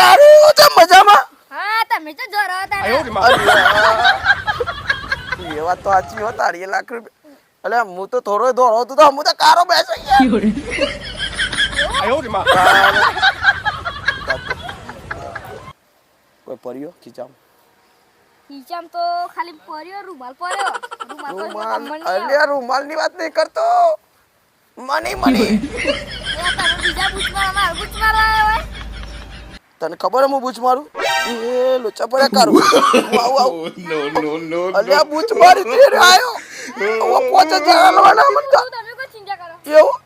કારું તો મજામાં હા તમે તો જોરો હતા એ વાત તો સાચી હો તારી 1 લાખ રૂપિયા અલે હું તો થોડો દોડો તો હું તો કારો બેસી ગયા કોઈ પરિયો ખીચામ હિચામ તો ખાલી પડ્યો રૂમાલ પડ્યો રૂમાલ અલ્યા રૂમાલ ની વાત નહીં કરતો મની મની બીજા બૂચ મારવા હોય તને ખબર હે હું બૂચ મારું એ લોચા પડ્યા કારું આવ આવ નો અલ્યા બૂચ મારી તે આયો ઓ પોચે જળવાના મન તમે કોઈ ચિંતા કરો એવું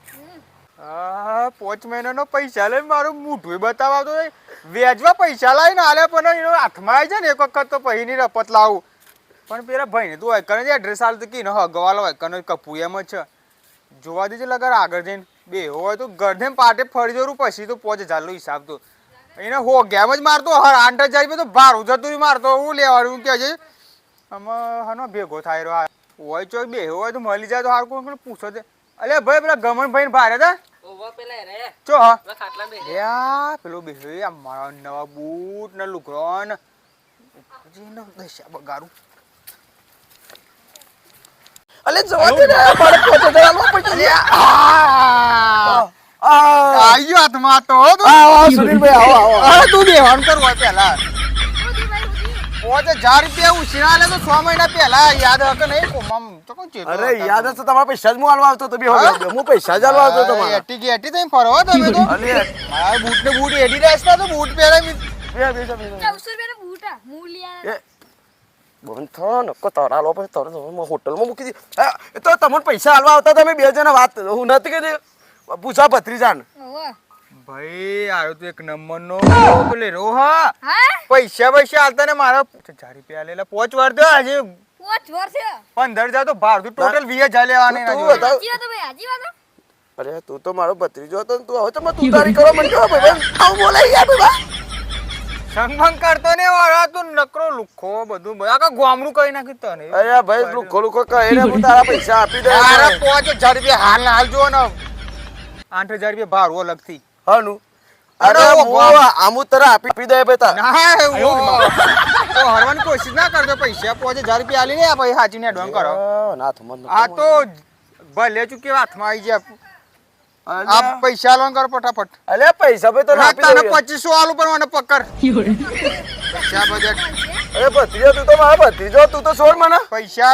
5 મહિનાનો પૈસા લઈને મારું મૂઠું બતાવવા તો વેજવા પૈસા લાવીને આલે પણ એનો હાથમાં આવી જાય ને એક વખત તો પછી ની રપત લાવું પણ પેલા ભાઈને તું હોય કરે એડ્રેસ હાલ તો કી ન હગવાલો હોય કને કપુ એમ જ છે જોવા દેજે લગર આગળ જઈને બે હોય તો ગરધે પાટે ફરી જરું પછી તો 5000 હિસાબ તો એને હો ગેમ જ મારતો હર 8000 તો ભારું જતું મારતો હું લેવાનું કે છે આમાં હનો ભેગો થાય રહ્યો હોય ચો બે હોય તો મળી જાય તો હાર કોઈ પૂછો દે અલે ભાઈ પેલા ગમન ભાઈ ભારે હતા ઓવા પેલા રે ચો હા ખાટલા બે યા પેલો બે આ મારા નવા બૂટ ને લુગડો ને જીનો દશા બગાડું અલે જવા દે ને મારે પોચે જળવા પડી આયો હાથમાં તો આવો સુનિલભાઈ આવો અરે તું દેવાન કરવા પહેલા ઉધી ભાઈ 5000 રૂપિયા ઉછીના લે તો 6 મહિના પહેલા યાદ હકે નહીં કોમમ તો કોણ ચેતો અરે યાદ હશે તમારા પૈસા જ હું આલવા આવતો તો બે હું પૈસા જ આલવા આવતો તમારા એટી એટી તઈ ફરવો તમે તો અલે મારા બૂટ ને બૂટ એડી રહેતા તો બૂટ પહેરા બે 1400 રૂપિયાના બૂટ મૂલ્યા એ બોન થો નકો તારા લો પછી તારે હોટલમાં મૂકી દી એ તો તમને પૈસા આલવા આવતા તમે બે જણા વાત હું નથી કે પૂછા ભત્રીજાન ઓવા ભાઈ આયો તો એક નંબરનો પેલે રોહા હા પૈસા આલતા ને મારા 5000 રૂપિયા લેલા 5 વાર દે આજે 5 વર્ષ 15,000 તો ભાર તું ટોટલ 20000 લેવાને તું ના બતાવ. જીવા તો ભાઈ આજી વાત અરે તું તો મારો ભત્રીજો હતો ને તું હવે તમે તું તારી કરો મને કહો ભાઈ આવું બોલે યાર ભાઈ સંગભંગ કરતો ને વાળા તું નકરો લુખો બધું આખા ગામડું કઈ નાખી તને અરે ભાઈ લુખો લુખો કહે ને હું તારા પૈસા આપી દે અરે 5000 રૂપિયા હાલ ના હાલ જો ને 8000 રૂપિયા ભાર અલગથી હાનું અરે અરે ઓ હું આમુ તરા આપી દે ભાઈ તા ના હરવાની કોશિશ ના કરજો પૈસા 5000 રૂપિયા આલી ને પછી હાચીને એડવાન્સ કરો ના થમન આ તો ભલે ચૂકે હાથમાં આવી જાય આ પૈસા લોન કરો ફટાફટ અલે પૈસા ભાઈ તને આપી તને દે 2500 આલુ પણ મને પકડ પૈસા બજેટ અરે ભત્રીજો તું તો મારો ભત્રીજો તું તો છોડ મને પૈસા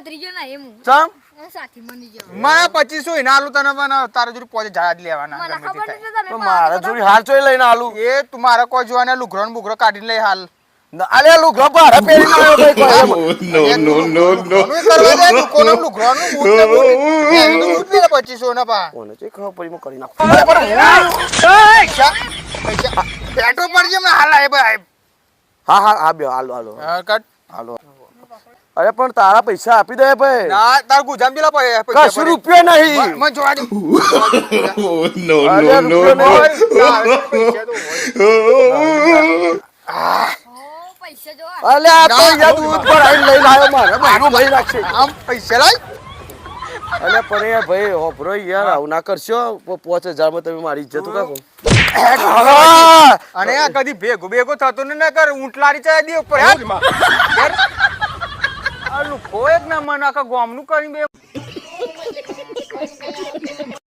ત્રીજો ના એમ ચમ સાથી મની જાવ મને 2500 ઇના આલુ તને પણ તારે જોડી 5000 જ લેવાના મને ગમે તે ખબર થાય. નથી તમે મારા જોડી હાર ચોઈ લઈને આલુ એ તું મારા કોઈ જોવાને લુગરો ને બુગરો કાઢીને લઈ હાલ અલે લુગડો ભારે પહેરીને આવ્યો ભાઈ નો કરવા દે તું કોનો લુગરો નું બૂટ ને બૂટ એ તો બૂટ લે 2500 ના પા કોને છે ખબર પડી કરી નાખ પૈસા બેટો પડજે મને હાલ આય ભાઈ હા હા આ બે હાલો હાલો હા કટ હાલો અરે પણ તારા પૈસા આપી દે ભાઈ ના તાર ગુજામ જેલા પૈસા કશું રૂપિયા નહીં મને જોવા દે અરે રૂપિયા નહીં પૈસા જો અલે આ તો યાર દૂધ પર આઈને લઈને આવ્યો મારે મારું ભાઈ રાખશે આમ પૈસા લાય અલે પણ યાર ભાઈ હોભરો યાર આવું ના કરશો 5000 માં તમે મારી ઇજ્જત કાકો અને આ કદી ભેગો થતો ને ના કર ઊંટ લારી ચાય દે ઉપર આ લુખો એક ના મન આખા ગામનું કરીને બે